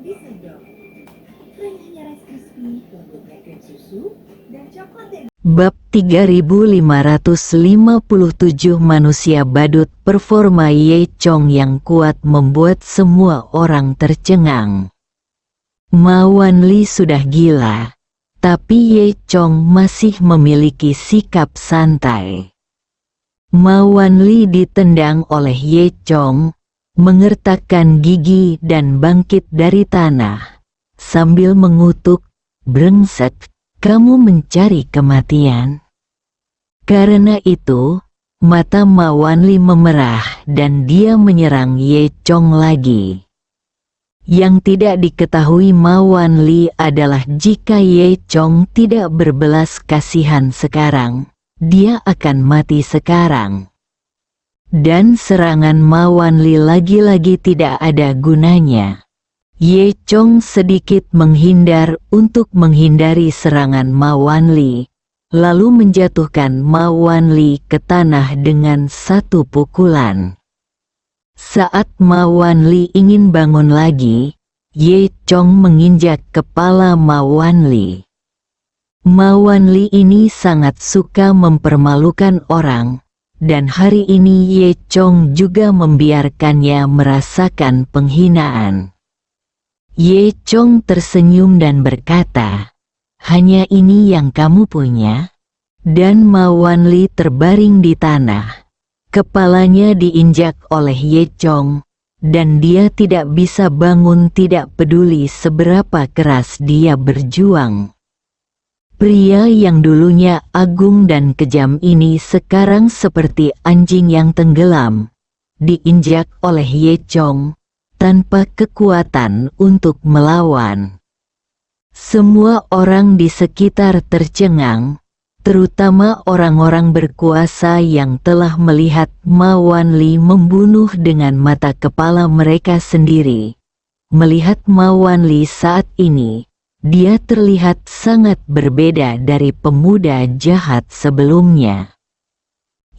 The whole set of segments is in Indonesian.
Bisa dong. Renyahnya Rice Krispies, lembutnya krim susu, dan coklat yang Bab 3557 Manusia Badut. Performa Ye Chong yang kuat membuat semua orang tercengang. Ma Wanli sudah gila, tapi Ye Chong masih memiliki sikap santai. Ma Wanli ditendang oleh Ye Chong, mengertakkan gigi dan bangkit dari tanah, sambil mengutuk, "Brengsek, kamu mencari kematian." Karena itu, mata Ma Wanli memerah dan dia menyerang Ye Chong lagi. Yang tidak diketahui Ma Wanli adalah jika Ye Chong tidak berbelas kasihan sekarang, dia akan mati sekarang. Dan serangan Ma Wanli lagi-lagi tidak ada gunanya. Ye Chong sedikit menghindar untuk menghindari serangan Ma Wanli, lalu menjatuhkan Ma Wanli ke tanah dengan satu pukulan. Saat Ma Wanli ingin bangun lagi, Ye Chong menginjak kepala Ma Wanli. Ma Wanli ini sangat suka mempermalukan orang, dan hari ini Ye Chong juga membiarkannya merasakan penghinaan. Ye Chong tersenyum dan berkata, "Hanya ini yang kamu punya?" Dan Ma Wanli terbaring di tanah. Kepalanya diinjak oleh Ye Chong, dan dia tidak bisa bangun tidak peduli seberapa keras dia berjuang. Pria yang dulunya agung dan kejam ini sekarang seperti anjing yang tenggelam, diinjak oleh Ye Chong, tanpa kekuatan untuk melawan. Semua orang di sekitar tercengang, terutama orang-orang berkuasa yang telah melihat Ma Wanli membunuh dengan mata kepala mereka sendiri. Melihat Ma Wanli saat ini, dia terlihat sangat berbeda dari pemuda jahat sebelumnya.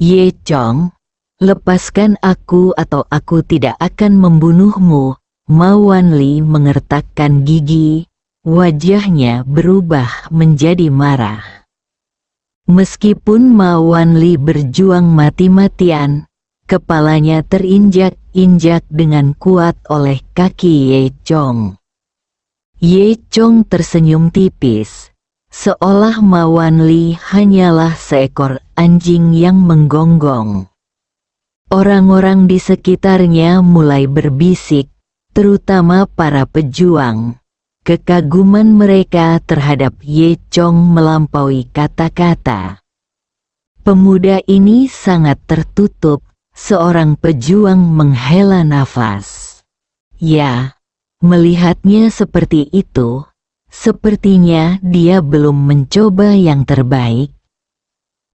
"Ye Chong, lepaskan aku atau aku tidak akan membunuhmu." Ma Wanli mengertakkan gigi, wajahnya berubah menjadi marah. Meskipun Ma Wanli berjuang mati-matian, kepalanya terinjak-injak dengan kuat oleh kaki Ye Chong. Ye Chong tersenyum tipis, seolah Ma Wanli hanyalah seekor anjing yang menggonggong. Orang-orang di sekitarnya mulai berbisik, terutama para pejuang. Kekaguman mereka terhadap Ye Chong melampaui kata-kata. Pemuda ini sangat tertutup, seorang pejuang menghela nafas. Ya, melihatnya seperti itu, sepertinya dia belum mencoba yang terbaik.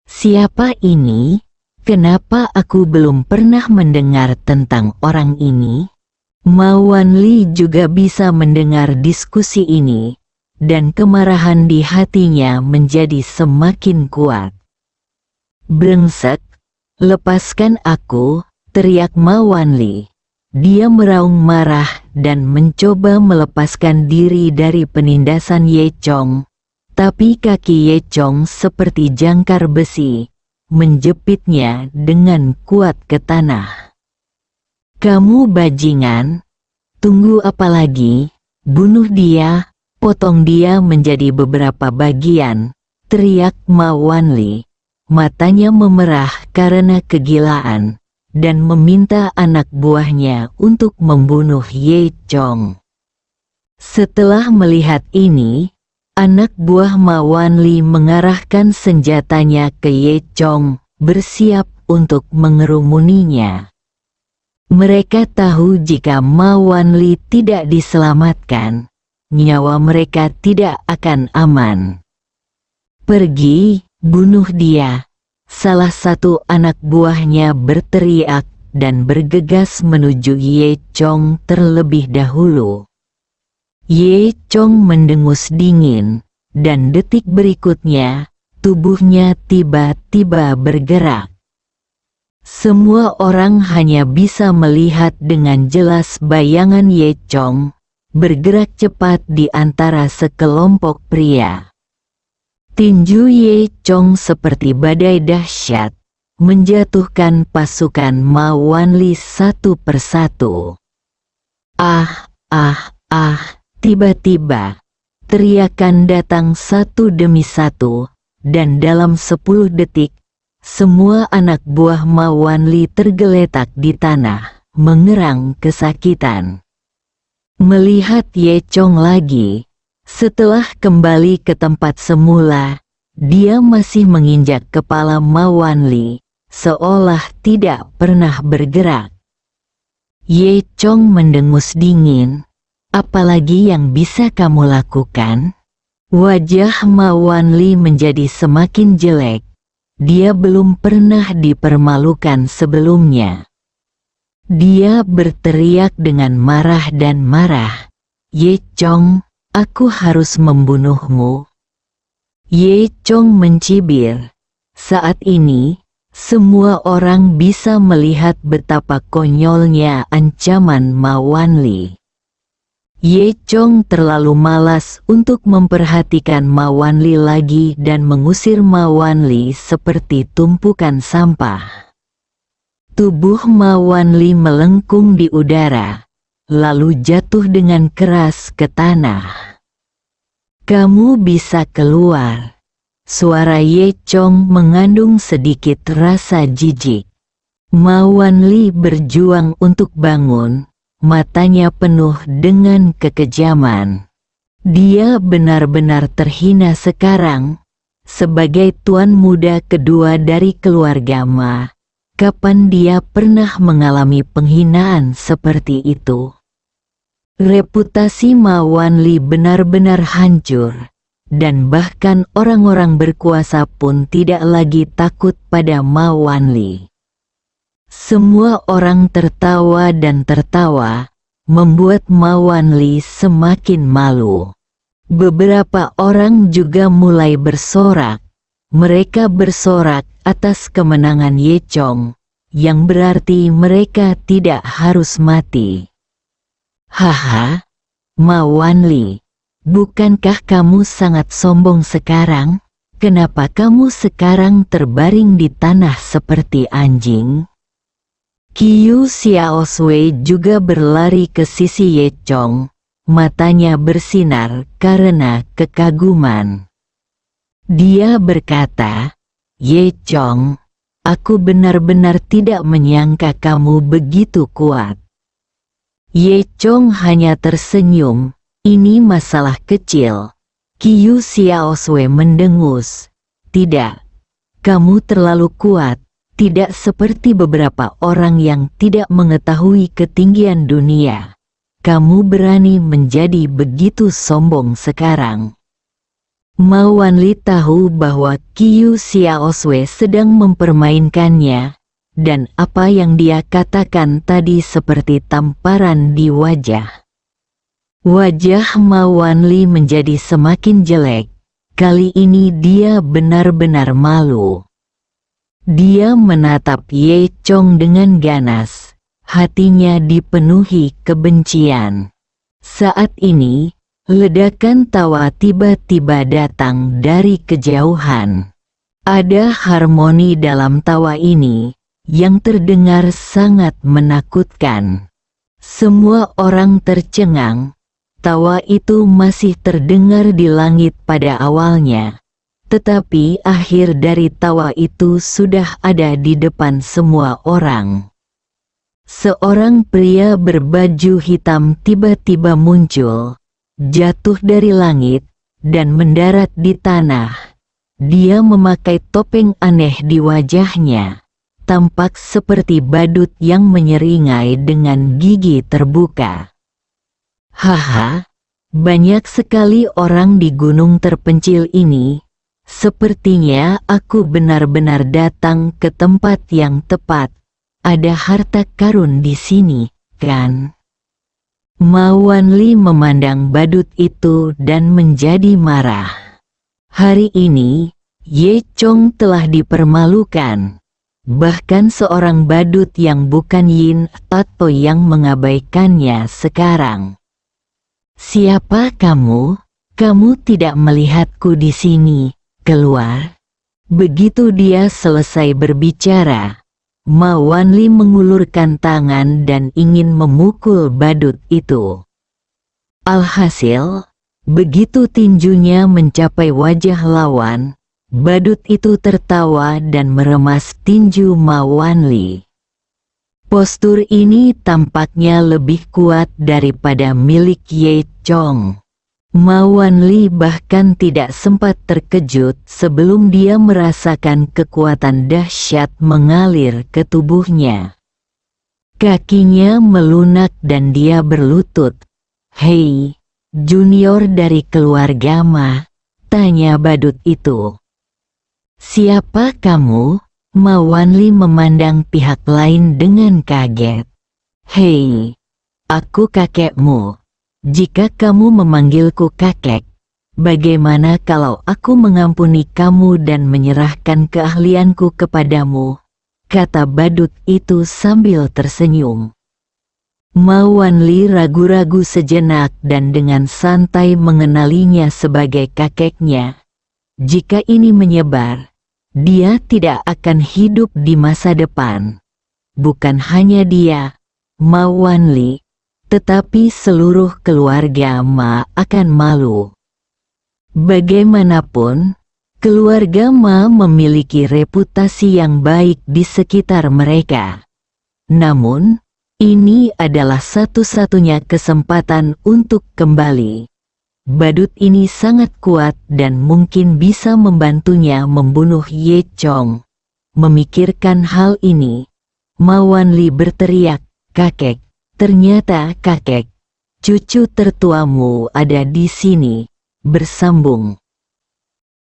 Siapa ini? Kenapa aku belum pernah mendengar tentang orang ini? Ma Wanli juga bisa mendengar diskusi ini, dan kemarahan di hatinya menjadi semakin kuat. "Brengsek, lepaskan aku!" teriak Ma Wanli. Dia meraung marah dan mencoba melepaskan diri dari penindasan Ye Chong, tapi kaki Ye Chong seperti jangkar besi, menjepitnya dengan kuat ke tanah. "Kamu bajingan, tunggu apa lagi? Bunuh dia, potong dia menjadi beberapa bagian," teriak Ma Wanli. Matanya memerah karena kegilaan, dan meminta anak buahnya untuk membunuh Ye Chong. Setelah melihat ini, anak buah Ma Wanli mengarahkan senjatanya ke Ye Chong, bersiap untuk mengerumuninya. Mereka tahu jika Ma Wanli tidak diselamatkan, nyawa mereka tidak akan aman. "Pergi, bunuh dia!" Salah satu anak buahnya berteriak dan bergegas menuju Ye Chong terlebih dahulu. Ye Chong mendengus dingin, dan detik berikutnya, tubuhnya tiba-tiba bergerak. Semua orang hanya bisa melihat dengan jelas bayangan Ye Chong, bergerak cepat di antara sekelompok pria. Tinju Ye Chong seperti badai dahsyat, menjatuhkan pasukan Ma Wanli satu persatu. Tiba-tiba, teriakan datang satu demi satu, dan dalam 10 detik, semua anak buah Ma Wanli tergeletak di tanah, mengerang kesakitan. Melihat Ye Chong lagi, setelah kembali ke tempat semula, dia masih menginjak kepala Ma Wanli, seolah tidak pernah bergerak. Ye Chong mendengus dingin. Apalagi yang bisa kamu lakukan? Wajah Ma Wanli menjadi semakin jelek. Dia belum pernah dipermalukan sebelumnya. Dia berteriak dengan marah dan marah. Ye Chong, aku harus membunuhmu. Ye Chong mencibir. Saat ini, semua orang bisa melihat betapa konyolnya ancaman Ma Wanli. Ye Chong terlalu malas untuk memperhatikan Ma Wanli lagi dan mengusir Ma Wanli seperti tumpukan sampah. Tubuh Ma Wanli melengkung di udara, lalu jatuh dengan keras ke tanah. Kamu bisa keluar. Suara Ye Chong mengandung sedikit rasa jijik. Ma Wanli berjuang untuk bangun, matanya penuh dengan kekejaman. Dia benar-benar terhina sekarang. Sebagai tuan muda kedua dari keluarga Ma, kapan dia pernah mengalami penghinaan seperti itu? Reputasi Ma Wanli benar-benar hancur, dan bahkan orang-orang berkuasa pun tidak lagi takut pada Ma Wanli. Semua orang tertawa dan tertawa, membuat Ma Wanli semakin malu. Beberapa orang juga mulai bersorak. Mereka bersorak atas kemenangan Ye Chong, yang berarti mereka tidak harus mati. Haha, Ma Wanli, bukankah kamu sangat sombong sekarang? Kenapa kamu sekarang terbaring di tanah seperti anjing? Qiu Xiaoswei juga berlari ke sisi Ye Chong, matanya bersinar karena kekaguman. Dia berkata, Ye Chong, aku benar-benar tidak menyangka kamu begitu kuat. Ye Chong hanya tersenyum, ini masalah kecil. Qiu Xiaoswei mendengus, tidak, kamu terlalu kuat, tidak seperti beberapa orang yang tidak mengetahui ketinggian dunia. Kamu berani menjadi begitu sombong sekarang. Ma Wanli tahu bahwa Qiu Xiaoswei sedang mempermainkannya, dan apa yang dia katakan tadi seperti tamparan di wajah. Wajah Ma Wanli menjadi semakin jelek. Kali ini dia benar-benar malu. Dia menatap Ye Chong dengan ganas. Hatinya dipenuhi kebencian. Saat ini, ledakan tawa tiba-tiba datang dari kejauhan. Ada harmoni dalam tawa ini, yang terdengar sangat menakutkan. Semua orang tercengang. Tawa itu masih terdengar di langit pada awalnya. Tetapi akhir dari tawa itu sudah ada di depan semua orang. Seorang pria berbaju hitam tiba-tiba muncul, jatuh dari langit, dan mendarat di tanah. Dia memakai topeng aneh di wajahnya, tampak seperti badut yang menyeringai dengan gigi terbuka. Haha, banyak sekali orang di gunung terpencil ini. Sepertinya aku benar-benar datang ke tempat yang tepat. Ada harta karun di sini, kan? Ma Wanli memandang badut itu dan menjadi marah. Hari ini, Ye Chong telah dipermalukan. Bahkan seorang badut yang bukan Yin atau yang mengabaikannya sekarang. Siapa kamu? Kamu tidak melihatku di sini. Keluar. Begitu dia selesai berbicara, Ma Wanli mengulurkan tangan dan ingin memukul badut itu. Alhasil, begitu tinjunya mencapai wajah lawan, badut itu tertawa dan meremas tinju Ma Wanli. Postur ini tampaknya lebih kuat daripada milik Ye Chong. Ma Wanli bahkan tidak sempat terkejut sebelum dia merasakan kekuatan dahsyat mengalir ke tubuhnya. Kakinya melunak dan dia berlutut. "Hei, junior dari keluarga Ma?" tanya badut itu. "Siapa kamu?" Ma Wanli memandang pihak lain dengan kaget. "Hei, aku kakekmu. Jika kamu memanggilku kakek, bagaimana kalau aku mengampuni kamu dan menyerahkan keahlianku kepadamu?" kata badut itu sambil tersenyum. Ma Wanli ragu-ragu sejenak dan dengan santai mengenalinya sebagai kakeknya. Jika ini menyebar, dia tidak akan hidup di masa depan. Bukan hanya dia, Ma Wanli, tetapi seluruh keluarga Ma akan malu. Bagaimanapun, keluarga Ma memiliki reputasi yang baik di sekitar mereka. Namun, ini adalah satu-satunya kesempatan untuk kembali. Badut ini sangat kuat dan mungkin bisa membantunya membunuh Ye Chong. Memikirkan hal ini, Ma Wanli berteriak, "Kakek, ternyata kakek, cucu tertuamu ada di sini." Bersambung.